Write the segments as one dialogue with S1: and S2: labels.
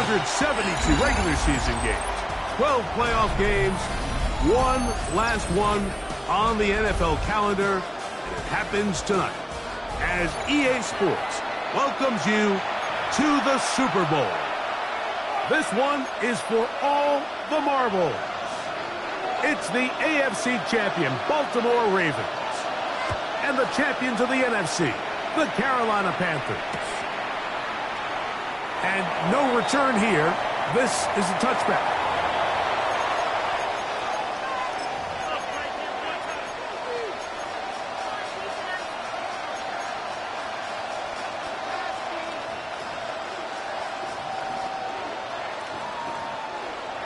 S1: 172 regular season games, 12 playoff games, one last one on the NFL calendar, and it happens tonight as EA Sports welcomes you to the Super Bowl. This one is for all the marbles. It's the AFC champion Baltimore Ravens and the champions of the NFC, the Carolina Panthers. And no return here. This is a touchback.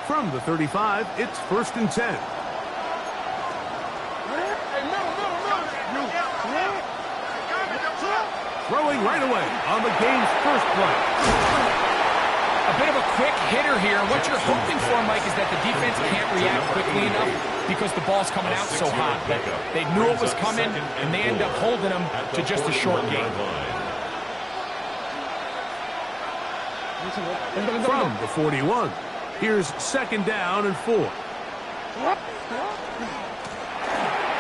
S1: From the 35, it's 1st and 10. Throwing right away on the game's first play.
S2: A bit of a quick hitter here. What you're hoping for, Mike, is that the defense can't react quickly enough because the ball's coming out so hot. But they knew it was coming, and they end up holding them to just a short game.
S1: From the 41, here's 2nd down and 4.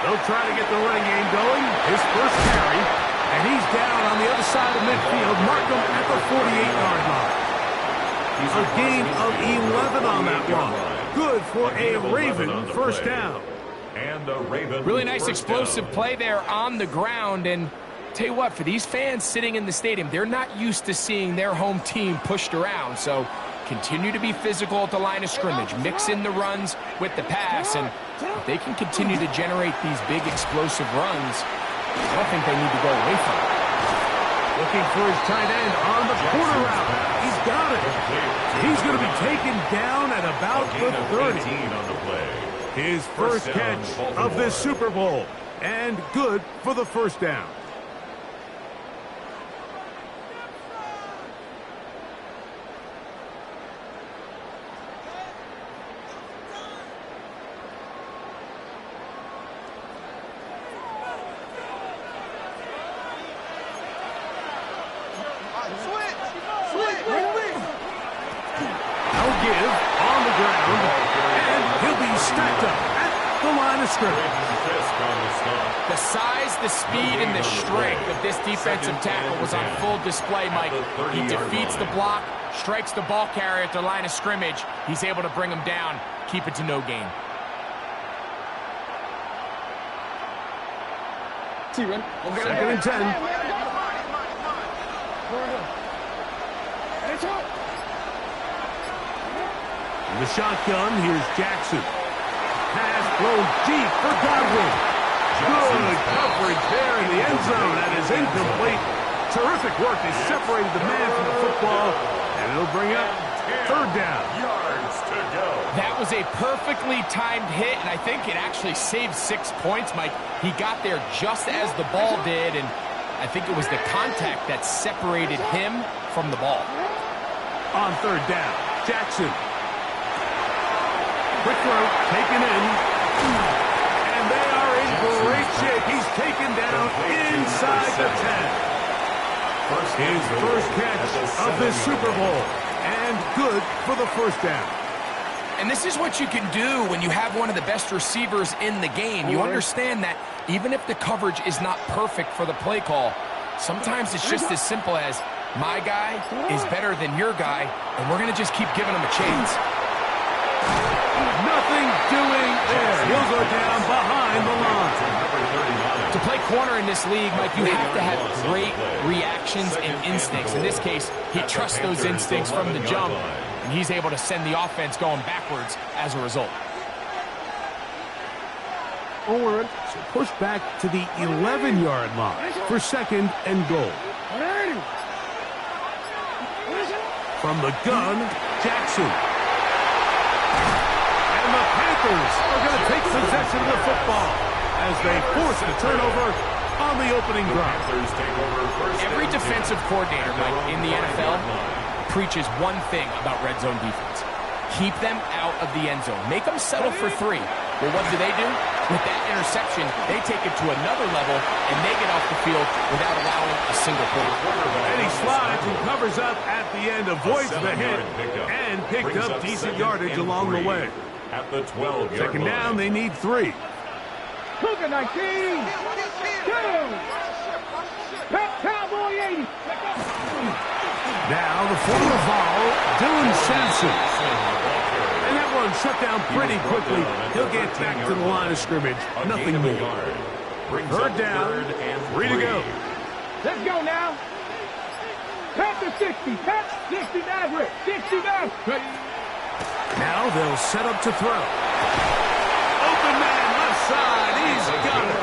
S1: They'll try to get the running game going. His first carry, and he's down on the other side of midfield. Mark him at the 48-yard line. A gain of 11 on that one. Good for a Raven first down.
S2: Really nice explosive play there on the ground. And tell you what, for these fans sitting in the stadium, they're not used to seeing their home team pushed around. So continue to be physical at the line of scrimmage. Mix in the runs with the pass. And if they can continue to generate these big explosive runs, I don't think they need to go away from it.
S1: Looking for his tight end on the corner route. He's got it. He's going to be taken down at about the 30. His first catch of this Super Bowl. And good for the first down.
S2: The size, the speed, and the strength of this defensive tackle was on full display, Mike. He defeats the block, strikes the ball carrier at the line of scrimmage. He's able to bring him down, keep it to no gain.
S1: 2nd and 10. In the shotgun, here's Jackson. Pass thrown deep for Godwin. Good coverage there in the end zone. That is incomplete. Terrific work. They separated the man from the football, and it'll bring up 3rd down.
S2: That was a perfectly timed hit, and I think it actually saved 6 points, Mike. He got there just as the ball did, and I think it was the contact that separated him from the ball.
S1: On 3rd down, Jackson. Quick throw, taken in. And they are in great shape. He's taken down inside the 10. His first catch of this Super Bowl. And good for the first down.
S2: And this is what you can do when you have one of the best receivers in the game. You understand that even if the coverage is not perfect for the play call, sometimes it's just as simple as my guy is better than your guy, and we're going to just keep giving him a chance.
S1: Nothing doing there. He'll go down behind the line.
S2: To play corner in this league, Mike, you have to have great reactions and instincts. In this case, he trusts those instincts from the jump, and he's able to send the offense going backwards as a result.
S1: Forward, so push back to the 11-yard line for 2nd and goal. From the gun, Jackson. And the Panthers are going to take possession of the football as they force a turnover on the opening drive.
S2: Every defensive coordinator, Mike, in the NFL preaches one thing about red zone defense. Keep them out of the end zone. Make them settle for 3. Well, what do? With that interception, they take it to another level, and they get off the field without allowing a single point.
S1: And he slides and covers up at the end, avoids the hit, and picked up decent yardage along the way.
S3: At the 12-yard
S1: Second down, they need 3.
S4: Cougar 19, 2, Cowboy 80.
S1: Now the former Vol, Dylan Sampson. And that one shut down pretty quickly. He'll get back to the line of scrimmage. Nothing more. Third down, 3 to go.
S4: Let's go now. Panther 60, 69, 69.
S1: Now they'll set up to throw. Open man left side. He's got it.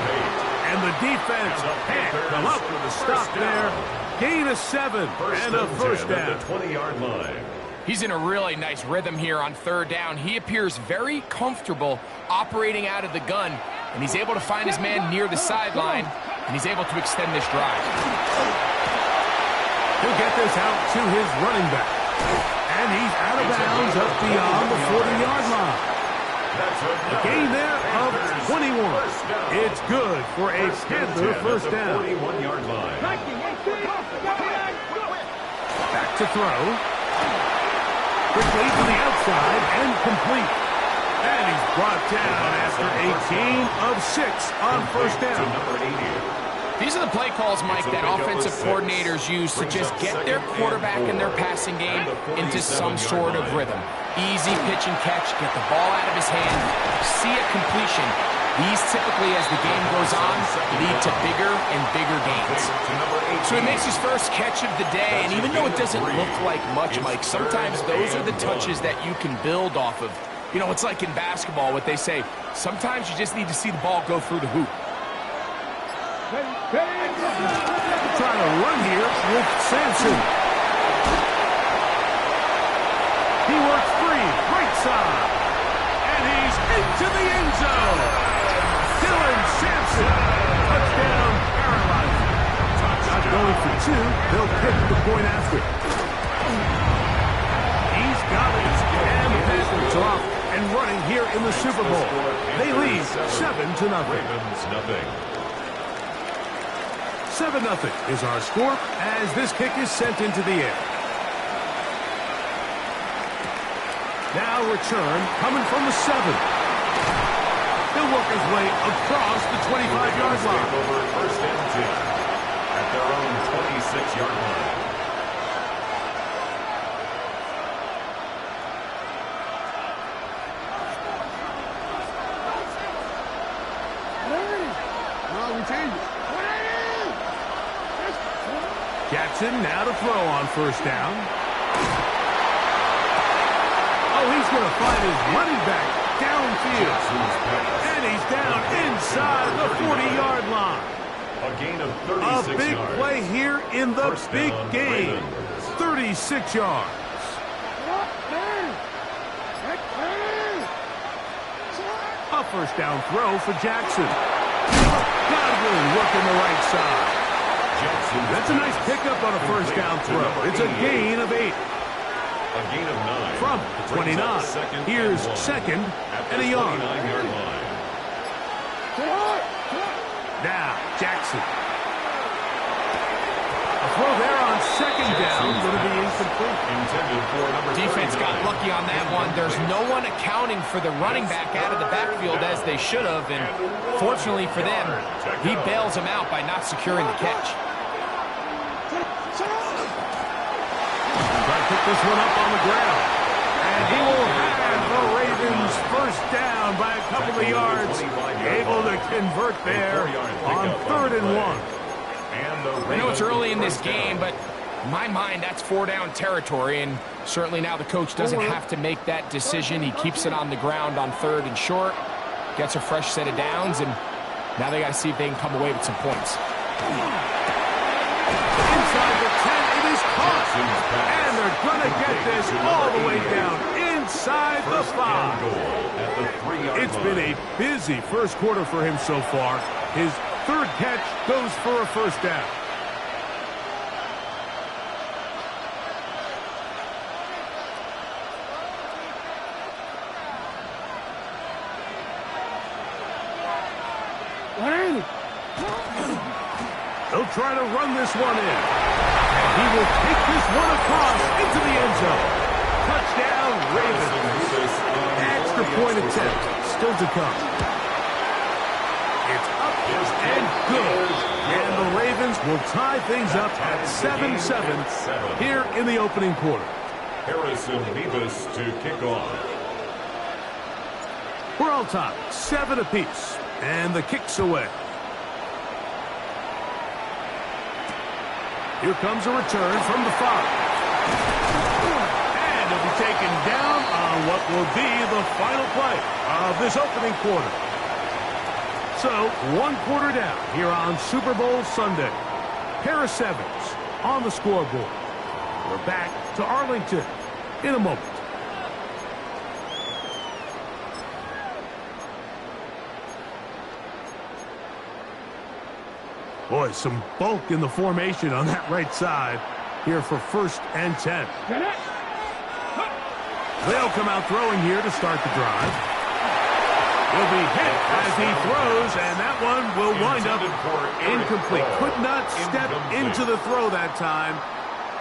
S1: And the defense can't come up with a stop there. Gain of 7 and a first down.
S3: At the 20-yard line.
S2: He's in a really nice rhythm here on third down. He appears very comfortable operating out of the gun, and he's able to find his man near the sideline, and he's able to extend this drive.
S1: He'll get this out to his running back. And he's out of bounds up beyond the 40-yard line. A gain there of 21. It's good for a Panther first down.
S3: 41-yard line.
S1: Back to throw. Quickly to the outside and complete. And he's brought down after a gain of 6 on first down.
S2: These are the play calls, Mike, that offensive coordinators use to just get their quarterback and their passing game into some sort of rhythm. Easy pitch and catch, get the ball out of his hand, see a completion. These typically, as the game goes on, lead to bigger and bigger gains. So he makes his first catch of the day, and even though it doesn't look like much, Mike, sometimes those are the touches that you can build off of. You know, it's like in basketball, what they say, sometimes you just need to see the ball go through the hoop.
S1: Trying to run here with Sampson. He works free, right side. And he's into the end zone. Dylan Sampson. Touchdown, paralyzed. Not going for 2. They'll pick the point after. He's got it. And the Panthers are off and running here in the Super Bowl. They lead 7-0. 7-0 is our score as this kick is sent into the air. Now return coming from the 7. He'll work his way across the 25-yard line.
S3: Over first and 10 at their own 26-yard line.
S1: Jackson now to throw on first down. Oh, he's going to find his running back downfield. And he's down inside the 40-yard line.
S3: A gain of 36
S1: A big
S3: yards.
S1: play here in the
S3: First
S1: big
S3: down,
S1: game.
S3: Ravens.
S1: 36 yards. A first down throw for Jackson. Godwin working the right side. That's a nice pickup on a first down throw. It's a gain of 8.
S3: A gain of 9.
S1: From 29. Here's second and a yard. Now, Jackson. A throw there on second down. Going to be incomplete.
S2: Defense got lucky on that one. There's no one accounting for the running back out of the backfield as they should have. And fortunately for them, he bails them out by not securing the catch.
S1: Try to pick this one up on the ground. And he will have the Ravens first down by a couple of yards. Able to convert there on 3rd and 1.
S2: I know it's early in this game, but in my mind, that's 4-down territory. And certainly now the coach doesn't have to make that decision. He keeps it on the ground on 3rd and short. Gets a fresh set of downs. And now they got to see if they can come away with some points.
S1: Inside the 10, it is caught. And they're going to get this all the way down inside the 5. It's been a busy first quarter for him so far. His 3rd catch goes for a first down. He'll try to run this one in. And he will take this one across into the end zone. Touchdown, Ravens. Extra point attempt still to come. It's up and good. And the Ravens will tie things up at 7-7 here in the opening quarter.
S3: Harrison Beavis to kick off.
S1: We're all tied, 7 apiece. And the kick's away. Here comes a return from the 5. And he'll be taken down on what will be the final play of this opening quarter. So, 1 quarter down here on Super Bowl Sunday. Pair of 7s on the scoreboard. We're back to Arlington in a moment. Boy, some bulk in the formation on that right side here for 1st and 10. They'll come out throwing here to start the drive. He'll be hit as he throws, and that one will wind up incomplete. Could not step into the throw that time.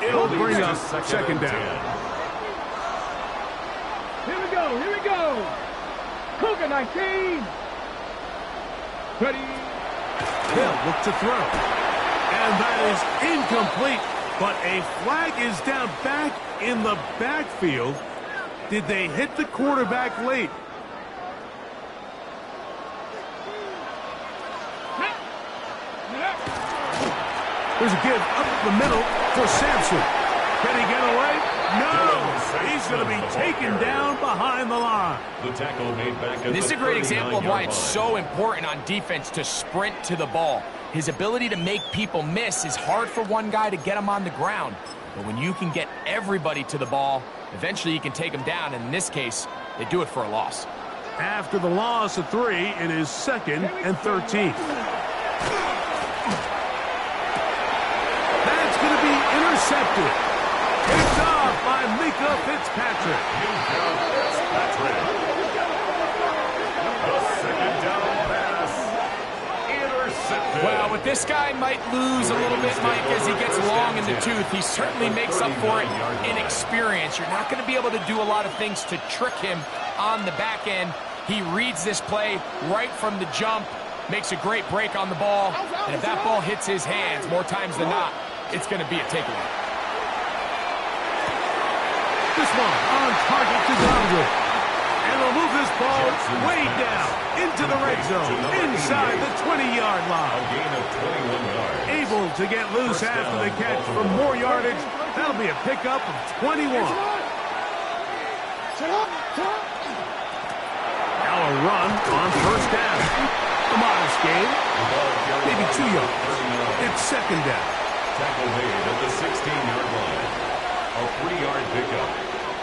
S1: It'll bring up 2nd down.
S4: Here we go, here we go. Cougar 19. Ready.
S1: They'll look to throw. And that is incomplete. But a flag is down back in the backfield. Did they hit the quarterback late? There's a give up the middle for Sampson. Can he get away? No! He's going to be taken down behind the line.
S3: The tackle made back at
S2: This is a great example of why it's so important on defense to sprint to the ball. His ability to make people miss is hard for one guy to get him on the ground. But when you can get everybody to the ball, eventually you can take them down. And in this case, they do it for a loss.
S1: After the loss of 3, it is 2nd and 13. That's going to be intercepted. Picked off by Mika Fitzpatrick.
S3: The 2nd down pass. Intercepted.
S2: Well, what this guy might lose a little bit, Mike, as he gets long in the tooth, he certainly makes up for it in experience. You're not going to be able to do a lot of things to trick him on the back end. He reads this play right from the jump, makes a great break on the ball, and if that ball hits his hands more times than not, it's going to be a takeaway.
S1: This one on target to Godwin. And they'll move this ball way down into the red zone, inside the 20-yard
S3: A
S1: line.
S3: gain of 21 yards.
S1: Able to get loose after the catch for more yardage. That'll be a pickup of 21. Now a run on 1st down. A modest gain. Maybe 2 yards. It's 2nd down.
S3: Tackle made at the 16-yard line. A 3-yard pickup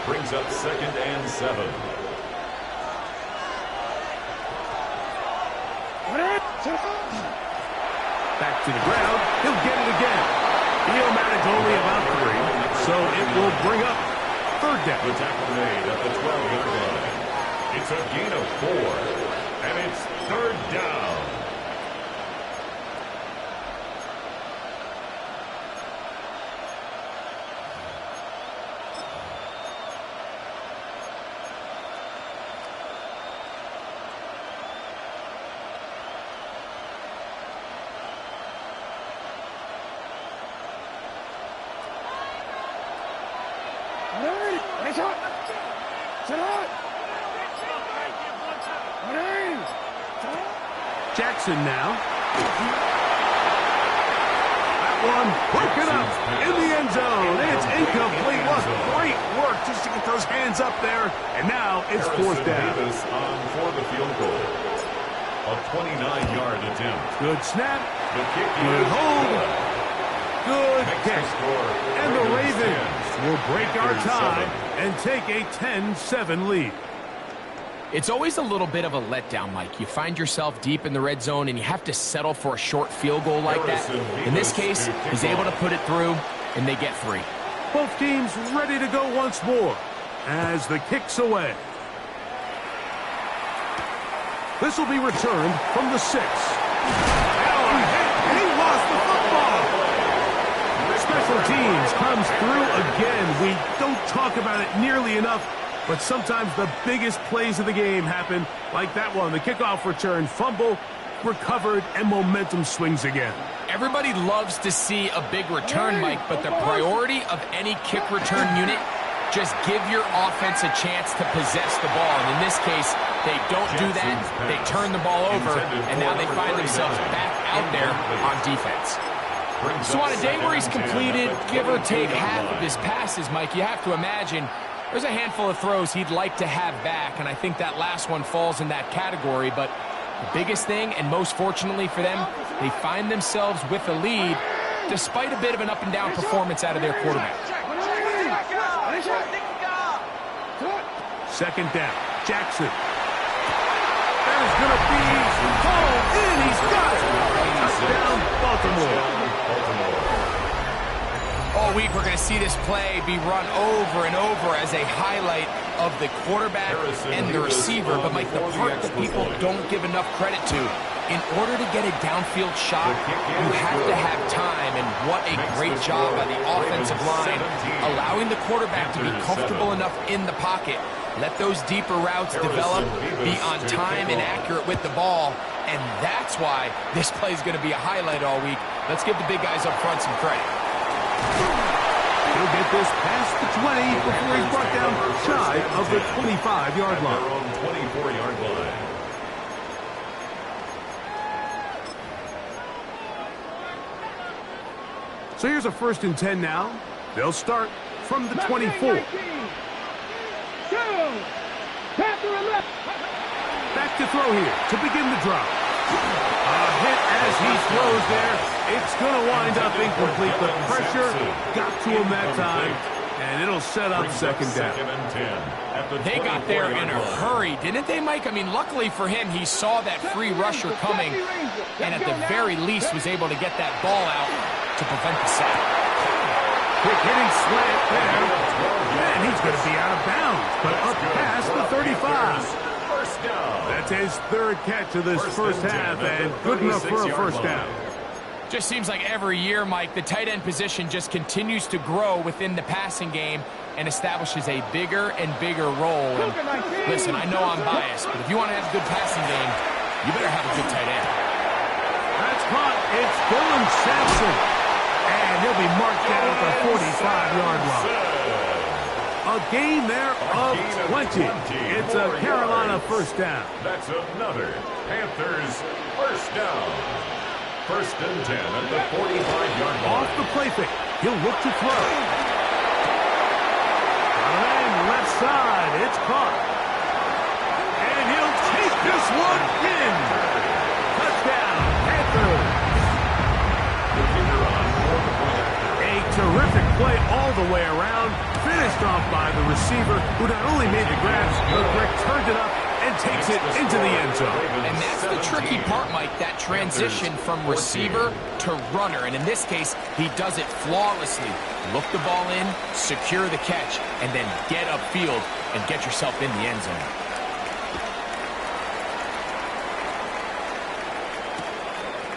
S3: brings up 2nd and 7.
S1: Back to the ground. He'll get it again. He'll manage only about 3, so it will bring up 3rd down.
S3: The tackle made at the 12-yard line. It's a gain of 4, and it's 3rd down.
S1: Jackson now. That one broken up in the end zone. It's incomplete. What great work just to get those hands up there. And now it's 4th down.
S3: Davis on for the field goal. A 29-yard attempt.
S1: Good snap.
S3: The kick
S1: Good
S3: is
S1: hold.
S3: good.
S1: Good
S3: Makes
S1: kick.
S3: the score.
S1: And the Ravens will break our tie
S3: 37.
S1: and take a 10-7 lead.
S2: It's always a little bit of a letdown, Mike. You find yourself deep in the red zone, and you have to settle for a short field goal like that. In this case, he's able to put it through, and they get 3.
S1: Both teams ready to go once more as the kick's away. This will be returned from the 6. He lost the football. Special teams comes through again. We don't talk about it nearly enough, but sometimes the biggest plays of the game happen, like that one. The kickoff return, fumble, recovered, and momentum swings again.
S2: Everybody loves to see a big return, Mike, but the priority of any kick return unit, just give your offense a chance to possess the ball. And in this case, they don't do that. They turn the ball over, and now they find themselves back out there on defense. So on a day where he's completed, give or take half of his passes, Mike, you have to imagine there's a handful of throws he'd like to have back, and I think that last one falls in that category. But the biggest thing, and most fortunately for them, they find themselves with a lead despite a bit of an up-and-down performance out of their quarterback.
S1: Second down, Jackson. That is going to be hauled in. He's got it. Touchdown, Baltimore.
S2: All week we're going to see this play be run over and over as a highlight of the quarterback and the receiver. But, Mike, the part that people don't give enough credit to, in order to get a downfield shot, you have to have time. And what a great job by the offensive line, allowing the quarterback to be comfortable enough in the pocket. Let those deeper routes develop, be on time and accurate with the ball. And that's why this play is going to be a highlight all week. Let's give the big guys up front some credit.
S1: He'll get this past the 20 before he's brought down shy of the 25-yard line.
S3: Their own 24-yard line.
S1: So here's a 1st and 10 now. They'll start from the 24. Back to throw here to begin the drop. A hit as he throws there. It's going to wind up incomplete. The pressure got to him that time, and it'll set up second down.
S2: They got there in a hurry, didn't they, Mike? I mean, luckily for him, he saw that free rusher coming, and at the very least was able to get that ball out to prevent the sack.
S1: Quick hitting slant there. And he's going to be out of bounds, but up past the 35. That's his 3rd catch of this first half, and good enough for a first down.
S2: Just seems like every year, Mike, the tight end position just continues to grow within the passing game and establishes a bigger and bigger role. And listen, I know I'm biased, but if you want to have a good passing game, you better have a good tight end.
S1: That's caught. It's Dylan Sampson. And he'll be marked down at the 45-yard line. A gain there of 20. It's a Carolina first down.
S3: That's another Panthers first down. 1st and 10 at the 45-yard line.
S1: Off the play fake. He'll look to throw. And left side. It's caught. And he'll take this one in. Touchdown, Panthers. A terrific play all the way around. Finished off by the receiver, who not only made the grabs, but turned it up and takes it into the end zone.
S2: And that's the tricky part, Mike, that transition from receiver to runner. And in this case, he does it flawlessly. Look the ball in, secure the catch, and then get upfield and get yourself in the end zone.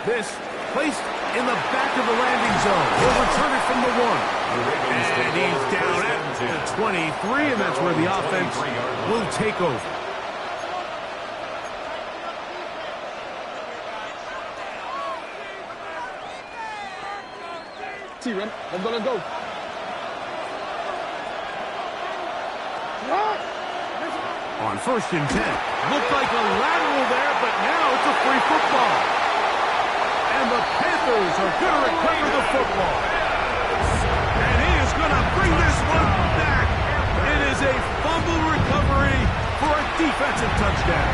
S1: This placed in the back of the landing zone. He'll return it from the 1. And he's down at the 23, and that's where the offense will take over.
S4: T-Ren, let's go.
S1: On 1st and 10. Looked like a lateral there, but now it's a free football. And the Panthers are going to recover the football. And he is going to bring this one back. It is a fumble recovery for a defensive touchdown.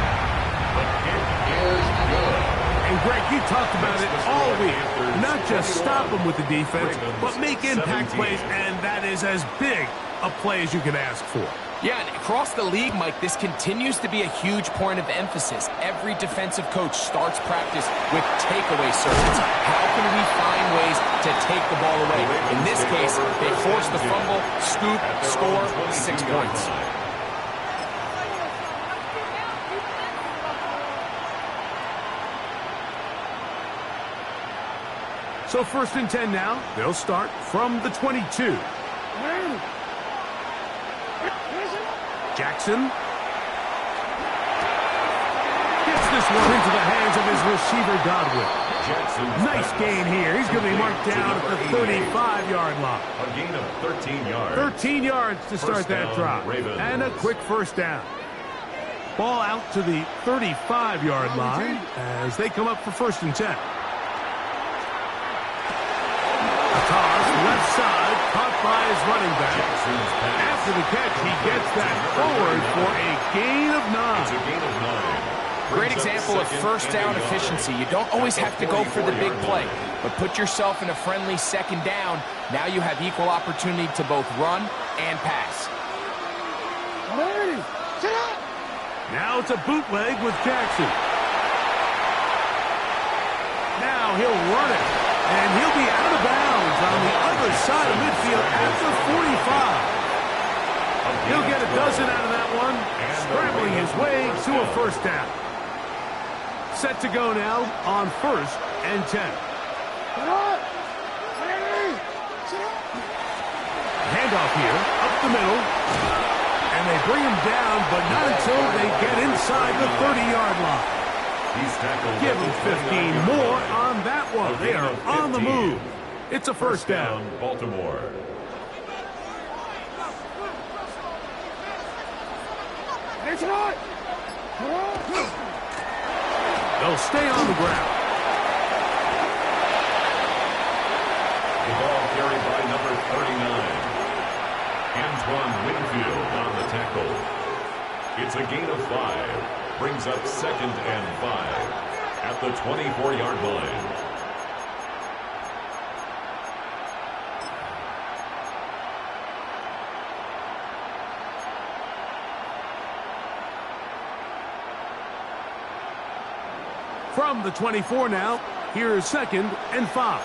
S1: And Greg, you talked about it all week. Not just stop them with the defense, but make impact plays, and that is as big a play as you can ask for.
S2: Yeah, and across the league, Mike, this continues to be a huge point of emphasis. Every defensive coach starts practice with takeaway circuits. How can we find ways to take the ball away? In this case, they force the fumble, scoop, score, 6 points.
S1: So 1st and 10 now. They'll start from the 22. Jackson gets this one into the hands of his receiver, Godwin. Nice gain here. He's going to be marked down at the 35-yard line.
S3: A gain of 13 yards.
S1: 13 yards to start that drive. And a quick first down. Ball out to the 35-yard line as they come up for 1st and 10. A toss left side, caught by his running back. After the catch, he gets that forward for a gain of 9.
S3: It's a gain of 9.
S2: Great example of first down efficiency. You don't always have to go for the big play, but put yourself in a friendly 2nd down. Now you have equal opportunity to both run and pass.
S1: Now it's a bootleg with Jackson. Now he'll run it, and he'll be out of bounds on the other side of midfield at the 45. He'll get a dozen out of that one, scrambling his way to a 1st down. Set to go now on 1st and 10. Handoff here, up the middle. And they bring him down, but not until they get inside the 30-yard line. Give him 15 more on that one. They are on the move. It's a 1st down.
S3: Baltimore.
S1: They'll stay on the ground.
S3: The ball carried by number 39. Antoine Winfield on the tackle. It's a gain of 5. Brings up 2nd and 5 at the 24-yard line.
S1: From the 24 now, here's 2nd and 5.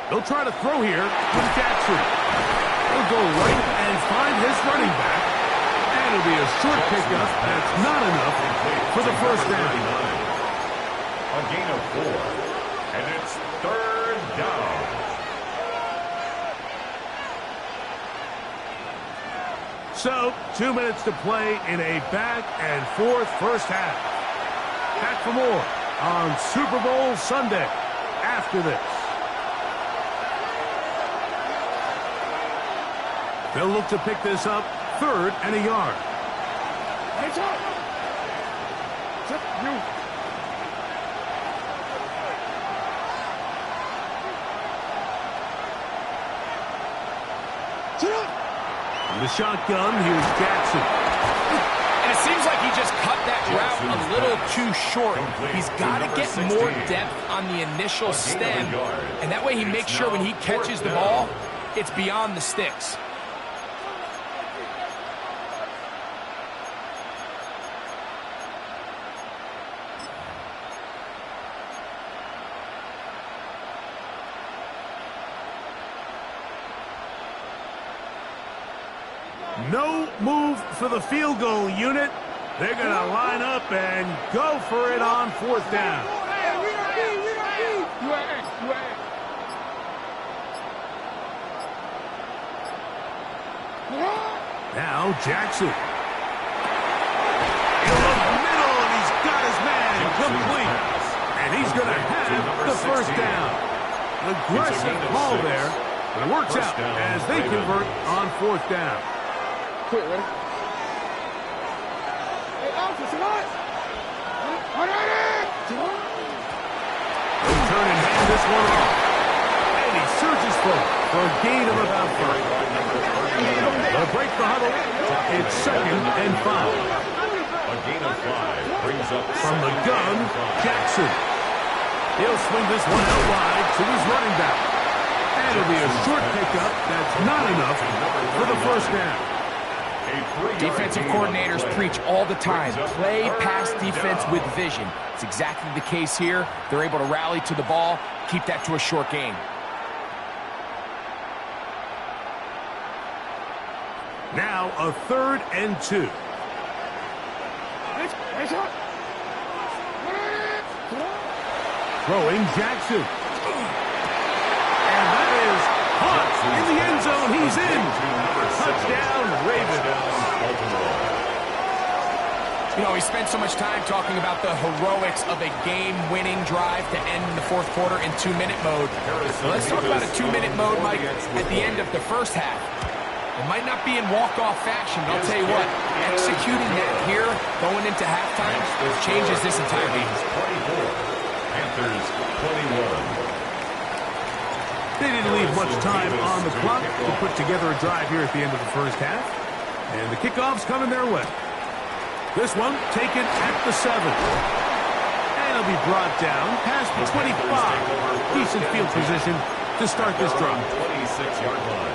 S1: They'll try to throw here with Jackson. He'll go right and find his running back. And it'll be a short pickup. That's not enough for the 1st down.
S3: A gain of 4. And it's 3rd down.
S1: So, 2 minutes to play in a back-and-forth 1st half. Back for more on Super Bowl Sunday after this. They'll look to pick this up 3rd and a yard.
S4: Hands up. You.
S1: In the shotgun, here's Jackson.
S2: And it seems like he just cut that route a little too short. He's got to get more depth on the initial stem, and that way he makes sure when he catches the ball, it's beyond the sticks.
S1: No move for the field goal unit. They're going to line up and go for it on 4th down. Now Jackson. In the middle, and he's got his man complete. And he's going to have the 1st down. Aggressive call there, but it works out as they convert on 4th down.
S4: Quick, ready? Hey, Alpha, tonight!
S1: They'll turn and hand this one off. And he surges forward for a gain of about 5. They'll break the huddle. It's 2nd and 5.
S3: A gain of 5 brings up
S1: from the gun, Jackson. He'll swing this one out wide to his running back. And it'll be a short pickup. That's not enough for the 1st down.
S2: Defensive coordinators preach all the time, play pass defense with vision. It's exactly the case here. They're able to rally to the ball, keep that to a short gain.
S1: Now a 3rd and 2. Throwing Jackson. And that is caught in the end zone. He's in. Touchdown, Ravens.
S2: You know, he spent so much time talking about the heroics of a game-winning drive to end the fourth quarter in 2-minute mode. So let's talk about a 2-minute mode, Mike, at the end of the first half. It might not be in walk-off fashion, but I'll tell you what, executing that here, going into halftime, changes this entire game.
S3: 24, Panthers 21.
S1: They didn't leave much time on the clock to put together a drive here at the end of the first half. And the kickoff's coming their way. This one taken at the 7. And it'll be brought down past the 25. Decent field position to start this drive.
S3: 26-yard line.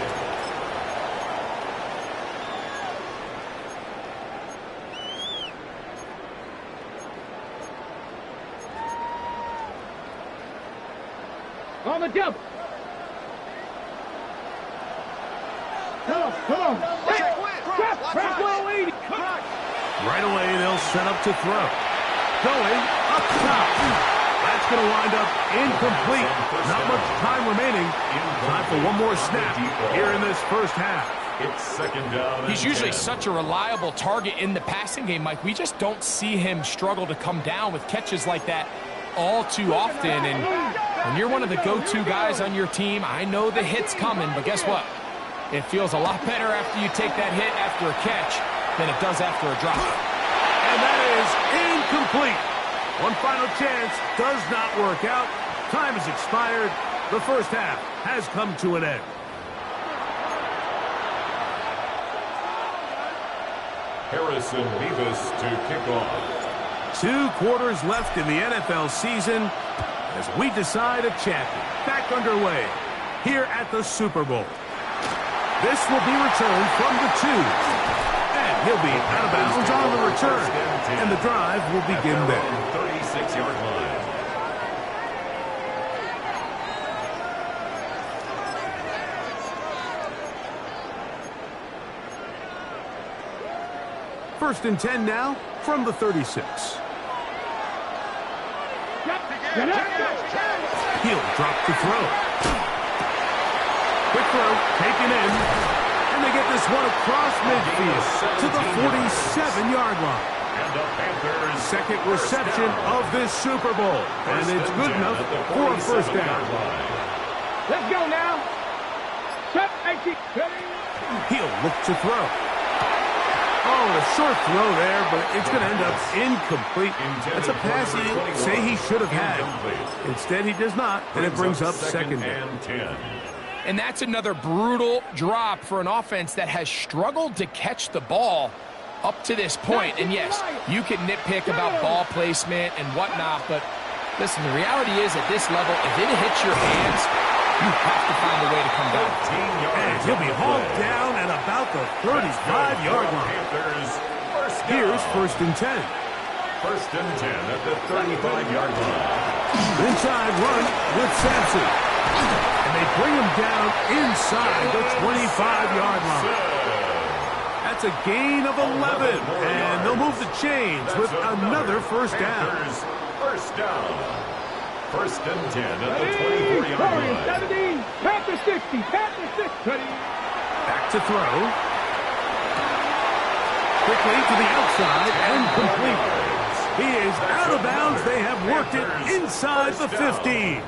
S4: On the jump. Come on. Crack well, 80.
S1: Right away, they'll set up to throw. Going up top. That's going to wind up incomplete. Not much time remaining. Time for one more snap here in this first half.
S3: It's second down.
S2: He's usually such a reliable target in the passing game, Mike. We just don't see him struggle to come down with catches like that all too often. And when you're one of the go-to guys on your team, I know the hit's coming, but guess what? It feels a lot better after you take that hit after a catch than it does after a drop.
S1: And that is incomplete. One final chance does not work out. Time has expired. The first half has come to an end.
S3: Harrison Beavis to kick off.
S1: 2 quarters left in the NFL season as we decide a champion. Back underway here at the Super Bowl. This will be returned from the 2. And he'll be out of bounds on the return. And the drive will begin there.
S3: 36-yard line.
S1: First and 10 now from the 36. He'll drop the throw. Quick throw, taken in. And they get this one across midfield to the 47-yard line.
S3: And the Panthers'
S1: Second reception of this Super Bowl. And it's good enough for a first down.
S4: Let's go now. Set, 80.
S1: He'll look to throw. Oh, a short throw there, but it's going to end up incomplete. That's a pass he say he should have had. Instead, he does not, and it brings up second down.
S3: and 10.
S2: And that's another brutal drop for an offense that has struggled to catch the ball up to this point. And yes, you can nitpick about ball placement and whatnot, but listen, the reality is at this level, if it hits your hands, you have to find a way to come down.
S1: And he'll be hauled down at about the 35-yard line.
S3: Panthers first down.
S1: Here's first and 10.
S3: First and 10 at the 35-yard line.
S1: Inside run with Sampson. And they bring him down inside the 25-yard line. That's a gain of 11. And they'll move the chains with another first down.
S3: Panthers first down. First and 10 at the 24-yard line.
S4: 17. Panther 60. Panther 60.
S1: Back to throw. Quickly to the outside and complete. He is out of bounds. They have worked it inside the 50.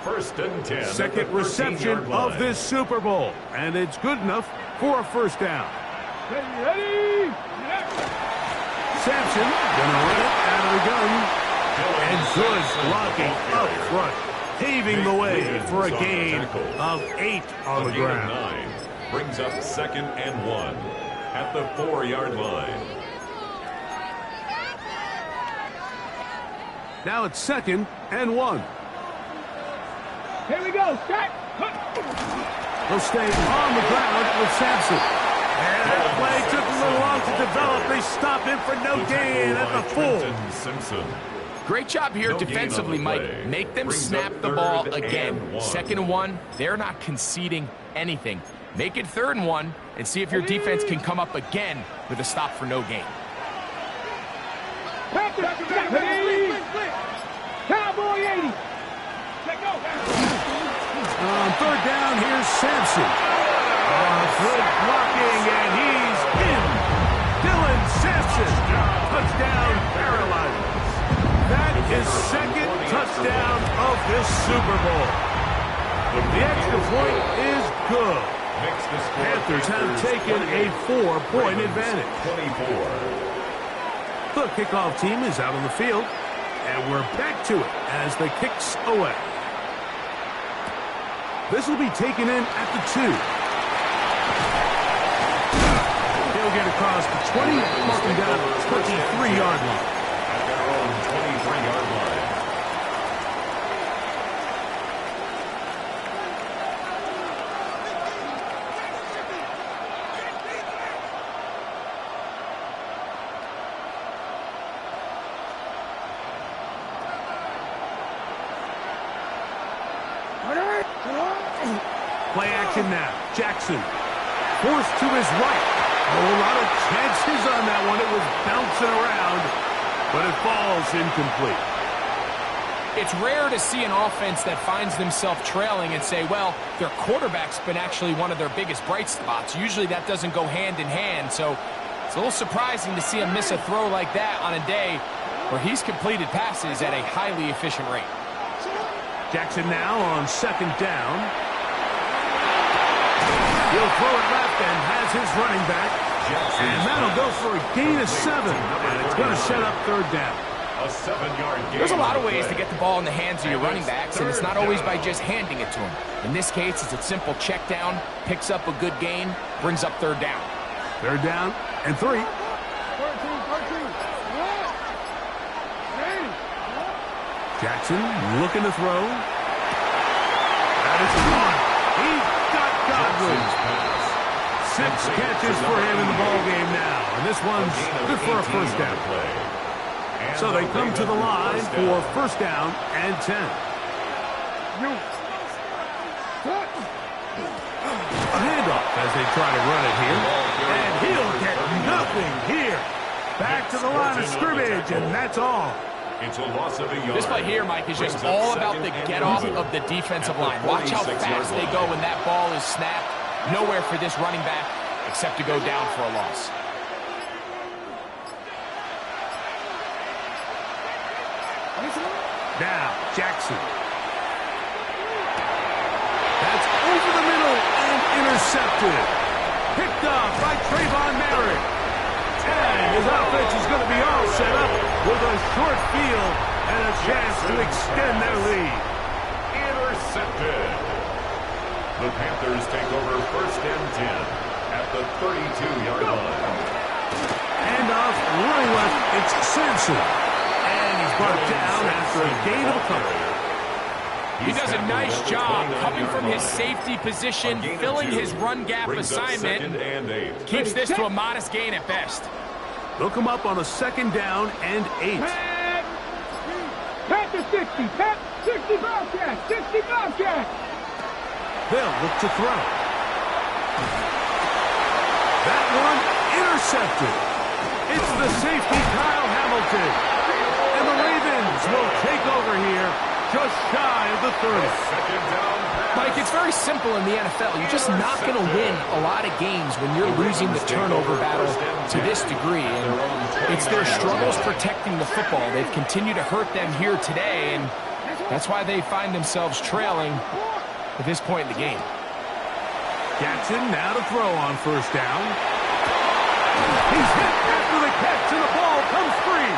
S3: First and 10.
S1: Second reception of this Super Bowl. And it's good enough for a first down.
S4: Ready.
S1: Sampson gonna run it out of the gun. And good blocking up front, paving the way for a gain of 8 on the ground.
S3: 9 brings up second and 1 at the 4-yard line.
S1: Now it's second and 1.
S4: Here we go. Start.
S1: They'll stay on the ground with Sampson. And that play took a little long to develop. They stop him for no gain at the full.
S3: Simpson.
S2: Great job here defensively, Mike. Make them snap the ball again. Second and 1, they're not conceding anything. Make it third and 1 and see if your defense can come up again with a stop for no gain.
S4: Ready? Cowboy 80. Let go.
S1: On third down, here's Sampson. Good blocking, and he's in. Dylan Sampson, touchdown paralyzed. That is second touchdown of this Super Bowl. The extra point is good. Panthers have taken a 4-point advantage.
S3: 24.
S1: The kickoff team is out on the field, and we're back to it as the kicks away. This will be taken in at the 2. He'll get across the 20, marking down 23-yard line.
S3: At their own 23-yard line.
S1: Play action now. Jackson forced to his right. A lot of chances on that one. It was bouncing around, but it falls incomplete.
S2: It's rare to see an offense that finds themselves trailing and say, well, their quarterback's been actually one of their biggest bright spots. Usually that doesn't go hand in hand, so it's a little surprising to see him miss a throw like that on a day where he's completed passes at a highly efficient rate.
S1: Jackson now on second down. He'll throw it left and has his running back. And that'll go for a gain of 7. And it's going to set up third down.
S3: A 7-yard gain.
S2: There's a lot of ways to get the ball in the hands of your running backs, and it's not always by just handing it to them. In this case, it's a simple check down, picks up a good gain, brings up third down.
S1: Third down and 3.
S4: 13.
S1: Jackson looking to throw. That is one. He got Godwin. 6 catches for him in the ball game now. And this one's good for a first down. So they come to the line for first down and 10. A handoff as they try to run it here. And he'll get nothing here. Back to the line of scrimmage, and that's all.
S3: It's a loss of a yard.
S2: This play here, Mike, is just all about the get-off of the defensive line. Watch how fast they go when that ball is snapped. Nowhere for this running back except to go down for a loss.
S1: Now, Jackson. That's over the middle and intercepted. Picked off by Trayvon Merrick. And his offense is going to be all set up with a short field and a chance to extend their lead.
S3: Intercepted. The Panthers take over first and 10 at the 32-yard line.
S1: Handoff running left. It's Sampson. And he's brought down after a gain of a couple.
S2: He does a nice job coming from his safety position, filling his run gap assignment. Keeps this to a modest gain at best.
S1: They'll come up on a second down and 8.
S4: Pat to 60. Pat 60 Bobcat. 60 Bobcat.
S1: They'll look to throw. That one intercepted. It's the safety, Kyle Hamilton. And the Ravens will take over here just shy of the 30.
S2: Mike, it's very simple in the NFL. You're just not going to win a lot of games when you're losing the turnover battle to this degree. And it's their struggles protecting the football. They've continued to hurt them here today, and that's why they find themselves trailing at this point in the game.
S1: Jackson now to throw on first down. He's hit after the catch, and the ball comes free.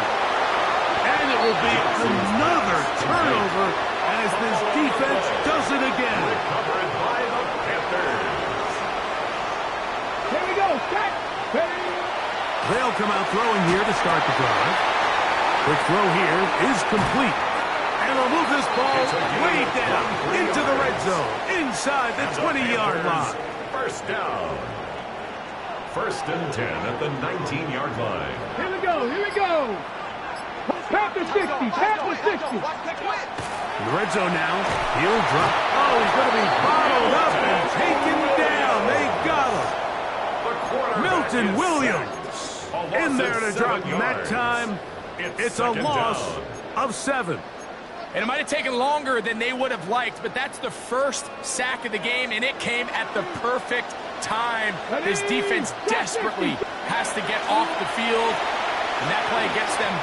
S1: And it will be another turnover as this defense does it again.
S3: Recovered by the Panthers.
S4: Here we go. Set. Ready.
S1: They'll come out throwing here to start the drive. Quick throw here is complete. And they'll move this ball way down into the red zone, inside the 20-yard line.
S3: First down. First and 10 at the 19-yard line.
S4: Here we go. Here we go. Pat to 60. Pat to 60.
S1: In the red zone now. He'll drop. Oh, he's going to be bottled up and taken down. They got him. Milton Williams in there to drop him that time. It's a loss of 7.
S2: And it might have taken longer than they would have liked, but that's the first sack of the game, and it came at the perfect time. This defense desperately has to get off the field, and that play gets them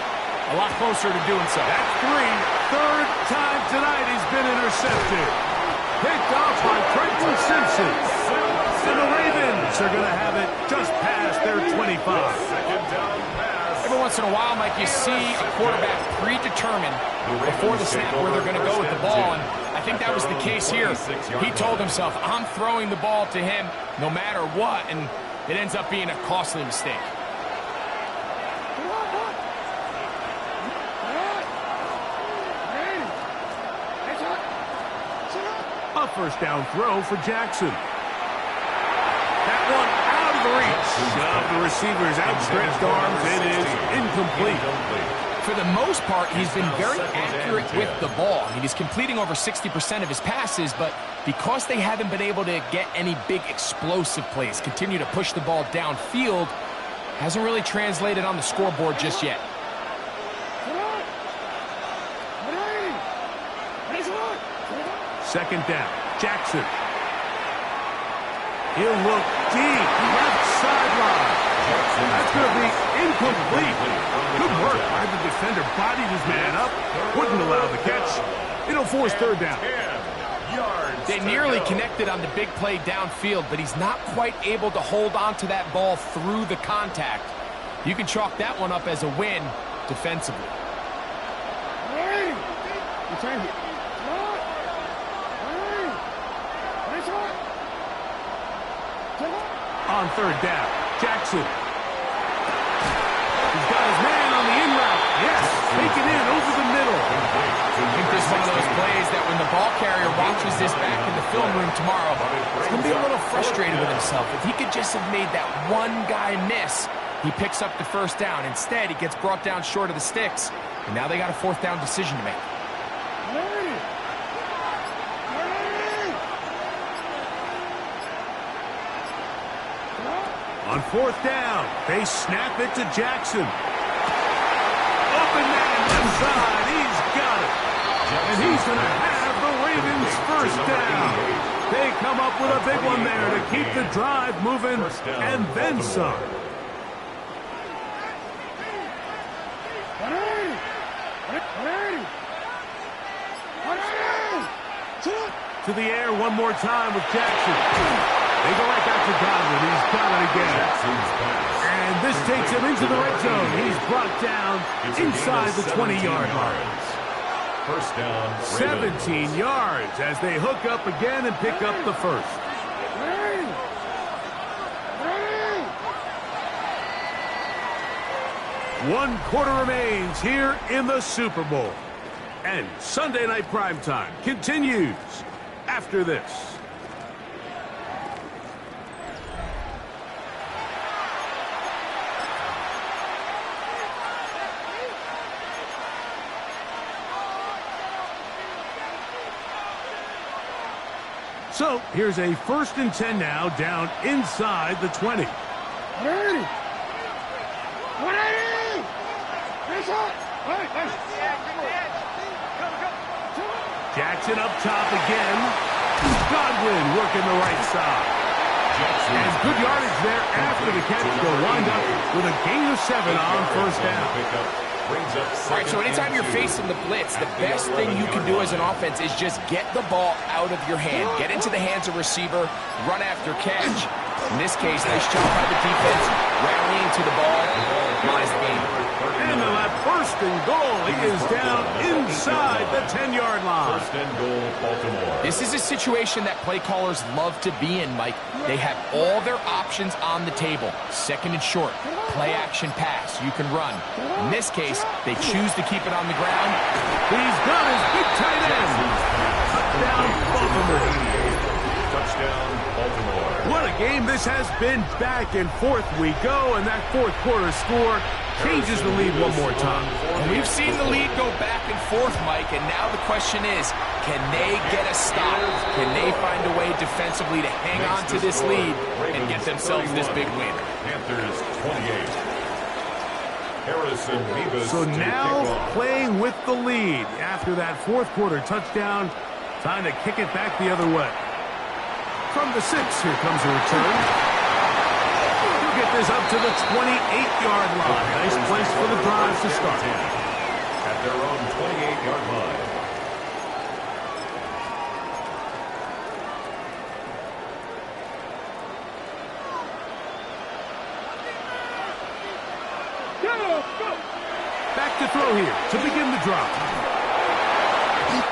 S2: a lot closer to doing so.
S1: That's 3. Third time tonight he's been intercepted. Picked off by Trenton Simpson. And the Ravens are going to have it just past their 25.
S2: Every once in a while, Mike, you see a quarterback predetermined before the snap where they're going to go with the ball, and I think that was the case here. He told himself, I'm throwing the ball to him no matter what, and it ends up being a costly mistake.
S1: A first down throw for Jackson. That one out of the reach of the receiver's outstretched arms. It is incomplete.
S2: For the most part, he's been very accurate with the ball. I mean, he's completing over 60% of his passes, but because they haven't been able to get any big explosive plays, continue to push the ball downfield, hasn't really translated on the scoreboard just yet.
S1: Second down, Jackson. He'll look deep, left sideline. That's going to be incomplete. Good work by the defender. Bodied his man up, wouldn't allow the catch. It'll force third down.
S2: They nearly connected on the big play downfield, but he's not quite able to hold on to that ball through the contact. You can chalk that one up as a win defensively.
S1: On third down, Jackson. He's got his man on the in route. Yes, take it in over the middle.
S2: I think this is one of those plays that when the ball carrier watches this back in the film room tomorrow, he's going to be a little frustrated with himself. If he could just have made that one guy miss, he picks up the first down. Instead, he gets brought down short of the sticks, and now they got a fourth down decision to make.
S1: On fourth down, they snap it to Jackson. Open man left side, he's got it. And he's going to have the Ravens first down. They come up with a big one there to keep the drive moving and then some. To the air one more time with Jackson. They go right back to Godwin. He's got it again. And this takes him into the red zone. He's brought down inside the 20-yard line.
S3: First down,
S1: 17 yards as they hook up again and pick up the first. One quarter remains here in the Super Bowl. And Sunday Night Primetime continues after this. So, here's a 1st and 10 now, down inside the 20. Jackson up top again. Godwin working the right side. And good yardage there after the catch. They'll wind up with a gain of 7 on first down.
S2: All right, so anytime you're facing the blitz, the best thing you can do as an offense is just get the ball out of your hand. Get into the hands of receiver, run after catch. In this case, nice job by the defense, rallying to the ball, minimize the game.
S1: And that first and goal, he is down inside the 10-yard line.
S3: First and goal, Baltimore.
S2: This is a situation that play callers love to be in, Mike. They have all their options on the table. Second and short, play action pass, you can run. In this case, they choose to keep it on the ground.
S1: He's got his big tight end. Touchdown, Baltimore.
S3: Touchdown, Baltimore.
S1: What a game this has been. Back and forth we go, and that fourth quarter score changes the lead one more time.
S2: And we've seen the lead go back and forth, Mike, and now the question is, can they get a stop? Can they find a way defensively to hang on to this lead and get themselves this big win?
S3: Panthers 28.
S1: So now playing with the lead after that fourth quarter touchdown. Time to kick it back the other way. From the 6, here comes a return. He'll get this up to the 28-yard line. Nice place for the drive to start.
S3: At their own 28-yard line.
S1: Back to throw here to begin the drop.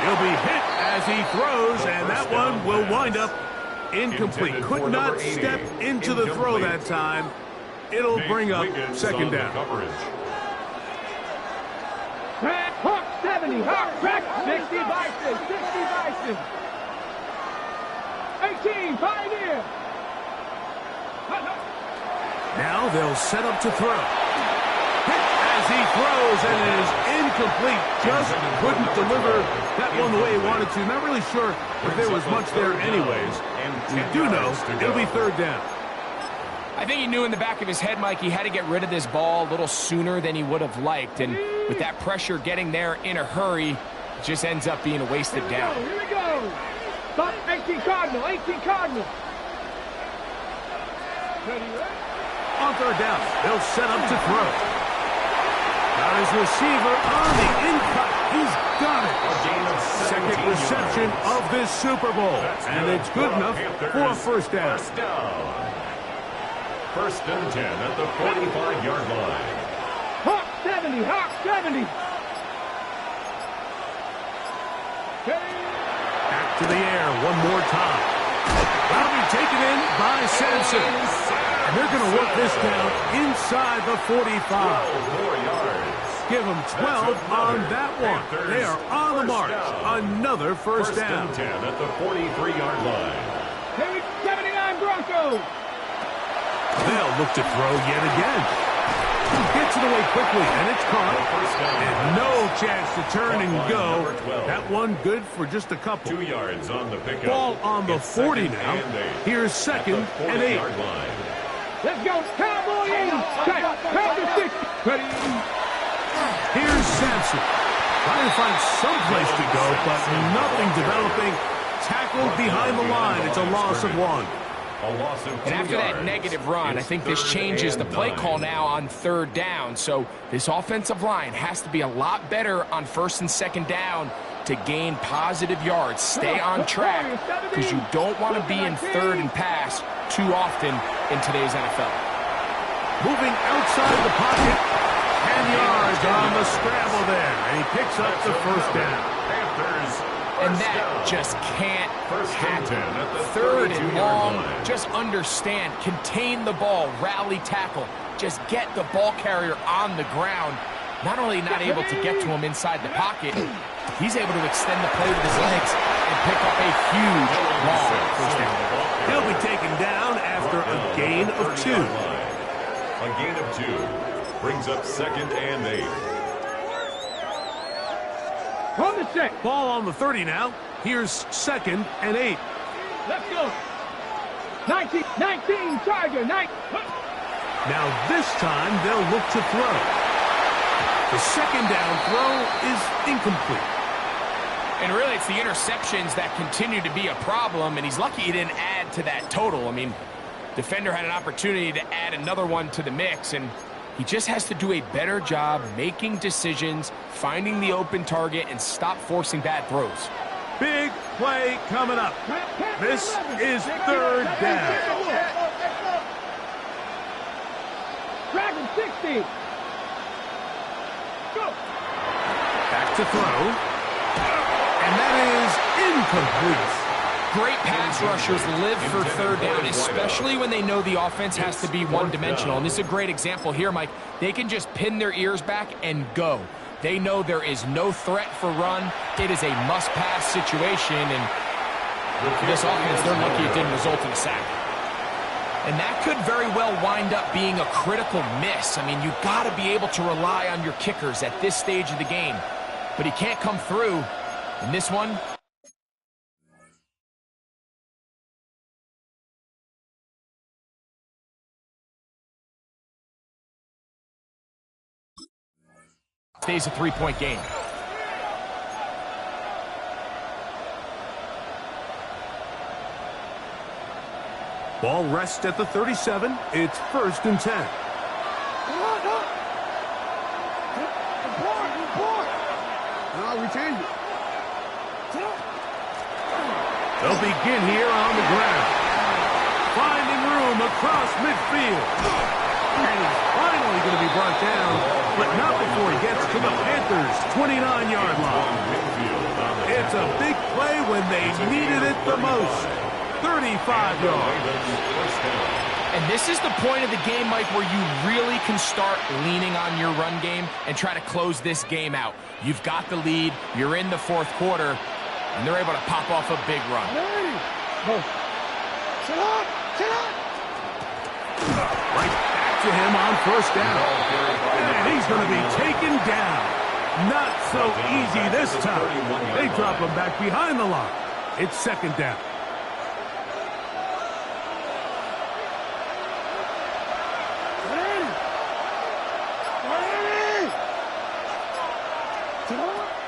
S1: He'll be hit as he throws, and that one will wind up incomplete. Could not step into the throw that time. It'll bring up second down.
S4: Hawk 70, Hawk track 60 Bison, 60 Bison. 18, Pioneer.
S1: Now they'll set up to throw. As he throws, and it is incomplete. Just couldn't deliver that one the way he wanted to. Not really sure if there was much there anyways. We do know it'll be third down.
S2: I think he knew in the back of his head, Mike, he had to get rid of this ball a little sooner than he would have liked. And with that pressure getting there in a hurry, it just ends up being a wasted down.
S4: Here we go. Stop 18 Cardinal, 18 Cardinal.
S1: On third down, they'll set up to throw. Got his receiver on the in-cut. He's got it. Second reception of this Super Bowl. And it's good enough for a first down.
S3: First and 10 at the 45-yard line.
S4: Hawk 70, Hawk 70.
S1: Back to the air one more time. That'll be taken in by Sampson. And they're going to work this down inside the 45.
S3: 4 yards.
S1: Give them 12 on that one. They are on the march. Another first down.
S3: First and 10 at the 43-yard line.
S4: Here 79 Broncos.
S1: They'll look to throw yet again. He gets it away quickly, and it's caught. And no chance to turn and go. That one good for just a couple.
S3: 2 yards on the pickup.
S1: Ball on the 40 now. Here's second and 8.
S4: Let's go, Cowboy Cowboy 6. Ready.
S1: Here's Sampson. Trying to find some place to go, but nothing developing. Tackled behind the line. It's a loss of 1.
S2: And after that negative run, I think this changes the play call now on third down. So this offensive line has to be a lot better on first and second down to gain positive yards. Stay on track because you don't want to be in third and pass too often in today's NFL.
S1: Moving outside the pocket. 10 yards on the scramble there. And he picks up the first down.
S2: And that just can't happen. Third and long, just understand, contain the ball, rally tackle. Just get the ball carrier on the ground. Not only not able to get to him inside the pocket, he's able to extend the play with his legs and pick up a huge long first down.
S1: He'll be taken down after a gain of 2.
S3: A gain of 2 brings up second and 8.
S4: On the check.
S1: Ball on the 30 now. Here's second and 8.
S4: Let's go. 19 Charger.
S1: Now this time they'll look to throw. The second down throw is incomplete.
S2: And really it's the interceptions that continue to be a problem, and he's lucky he didn't add to that total. I mean, defender had an opportunity to add another one to the mix, and he just has to do a better job making decisions, finding the open target, and stop forcing bad throws.
S1: Big play coming up. This is third down.
S4: Dragon 60. Go.
S1: Back to throw. And that is incomplete.
S2: Great pass rushers live for third down, especially when they know the offense has to be one-dimensional. And this is a great example here, Mike. They can just pin their ears back and go. They know there is no threat for run. It is a must-pass situation, and for this offense, they're lucky it didn't result in a sack. And that could very well wind up being a critical miss. I mean, you've got to be able to rely on your kickers at this stage of the game. But he can't come through. In this one, stays a three-point game.
S1: Ball rests at the 37. It's 1st and 10.
S4: We change it.
S1: They'll begin here on the ground. Finding room across midfield. And he's finally going to be brought down, but not before he gets to the Panthers' 29-yard line. It's a big play when they needed it the most. 35 yards.
S2: And this is the point of the game, Mike, where you really can start leaning on your run game and try to close this game out. You've got the lead, you're in the 4th quarter, and they're able to pop off a big run.
S4: Sit up! Sit up!
S1: Right back to him on 1st down. And he's going to be taken down. Not so easy this time. They drop him back behind the line. It's 2nd down.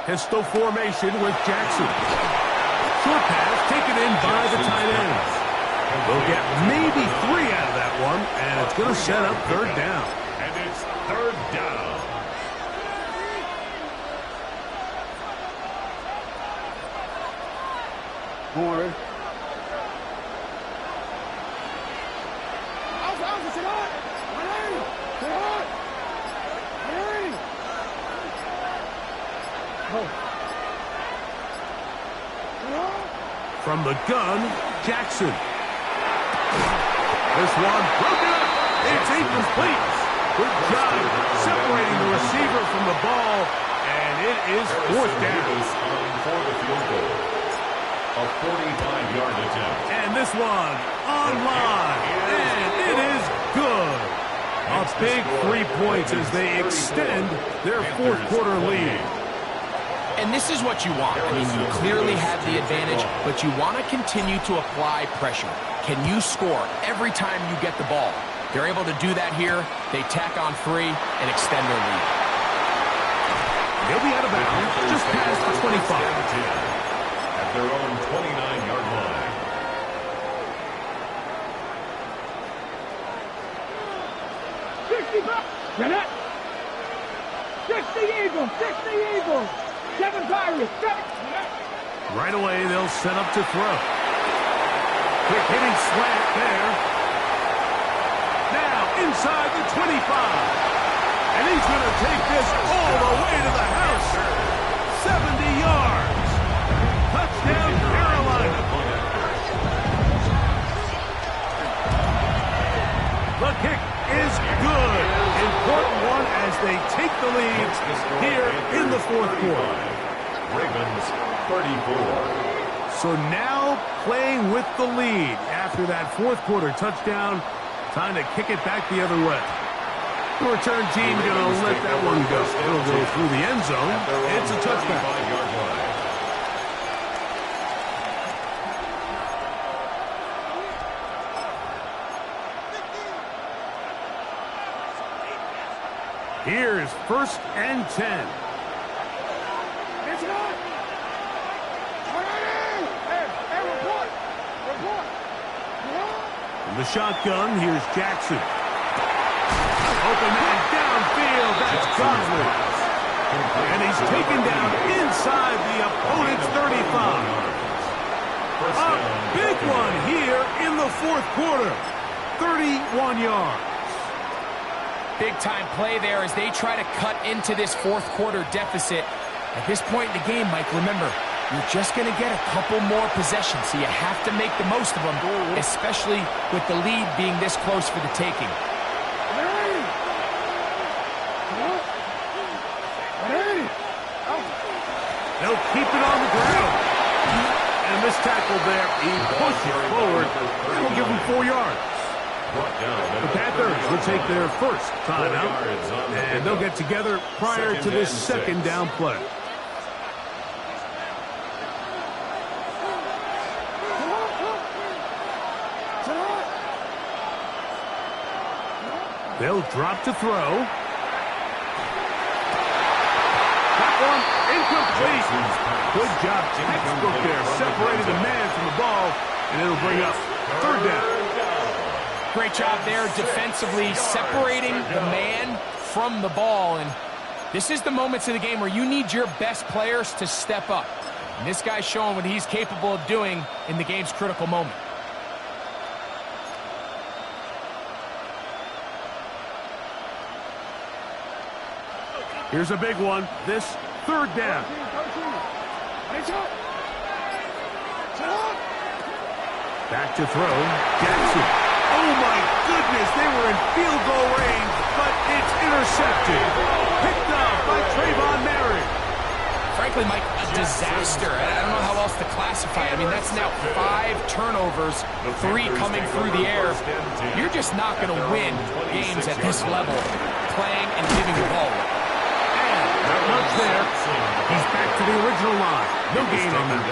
S1: Pistol formation with Jackson. Short pass taken in by the tight ends. They'll get maybe 3 out of that one, and it's going to set up 3rd down.
S3: And it's 3rd down.
S4: Come on, Ray. Sit up! Sit up!
S1: From the gun, Jackson. This one broken up. It's incomplete. Good job separating the receiver from the ball, and it is 4th down.
S3: For the field goal. A 45-yard attempt.
S1: And this one on line, and it is good. A big 3 points as they extend their 4th quarter lead.
S2: And this is what you want. I mean, you clearly have the advantage, but you want to continue to apply pressure. Can you score every time you get the ball? They're able to do that here. They tack on 3 and extend their lead.
S1: They'll be out of bounds just past the 25.
S3: At their own 29-yard line.
S4: Jeanette! 60 Eagles! 60 Eagles! 7 Pirates! 7!
S1: Right away, they'll set up to throw. Quick hitting slant there. Now inside the 25. And he's going to take this all the way to the house. 70 yards. Touchdown, Carolina. The kick is good. Important one as they take the lead here in the 4th quarter.
S3: Ravens 34.
S1: So now playing with the lead after that 4th quarter touchdown. Time to kick it back the other way. The return team going to let that one go. It'll go through the end zone. It's a touchback. Here's 1st and 10.
S4: It's not! Hey, report! Report!
S1: In the shotgun, here's Jackson. Open man downfield, that's Gosley. And he's taken down inside the opponent's 35. A big one here in the 4th quarter. 31 yards.
S2: Big-time play there as they try to cut into this 4th quarter deficit. At this point in the game, Mike, remember, you're just going to get a couple more possessions, so you have to make the most of them, especially with the lead being this close for the taking.
S1: They'll keep it on the ground. And this tackle there, he pushes forward. It'll give him 4 yards. The Panthers will take their first timeout, and they'll get together prior to this 2nd down play. They'll drop to throw. one, incomplete. Good job, textbook there, separating the man from the ball, and it'll bring up third down.
S2: Great job there defensively, separating the man from the ball. And this is the moments of the game where you need your best players to step up. And this guy's showing what he's capable of doing in the game's critical moment.
S1: Here's a big one. This third down. Back to throw. Jackson. Oh, my goodness. They were in field goal range, but it's intercepted. Picked up by Trayvon Merritt.
S2: Frankly, Mike, a disaster. I don't know how else to classify it. I mean, that's now 5 turnovers, 3 coming through the air. You're just not going to win games at this level, playing and giving the ball away.
S1: Not much there. He's back to the original line. No gain on that.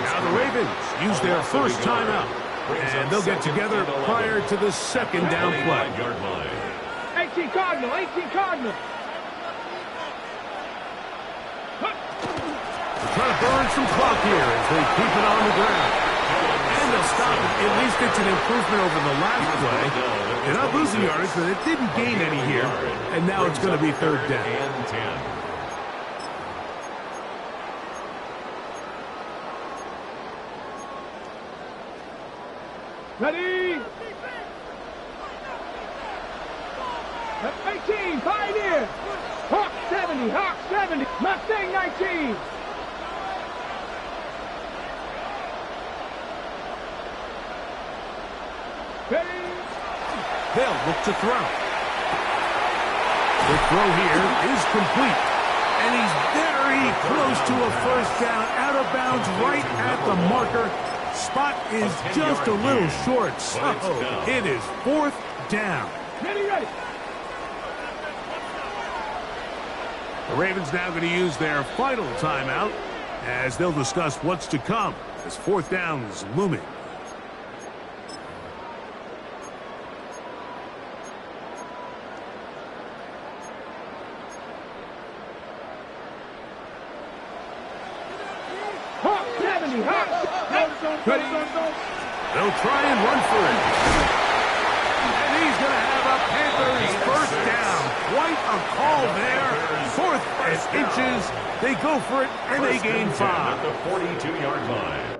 S1: Now the Ravens use their first timeout, and they'll get together prior to the second down play.
S4: 18 Cardinal, 18 Cardinal.
S1: They're trying to burn some clock here as they keep it on the ground. And they'll stop it. At least it's an improvement over the last play. They're not losing yardage, but it didn't gain any here. And now it's going to be third down.
S4: Ready? 18, Pioneer. Hawk 70, Hawk 70. Mustang 19. Ready?
S1: They'll look to throw. The throw here is complete. And he's very close to a first down, out of bounds, right at the marker. Spot is just a little short, so it is fourth down.
S4: Ready, ready.
S1: The Ravens now going to use their final timeout as they'll discuss what's to come as fourth down is looming.
S4: Hawk 70, Hawk. Ready?
S1: They'll try and run for it. And he's going to have a Panthers first down. Quite a call there. Fourth and inches. They go for it, and they gain 5.
S3: At the 42-yard line.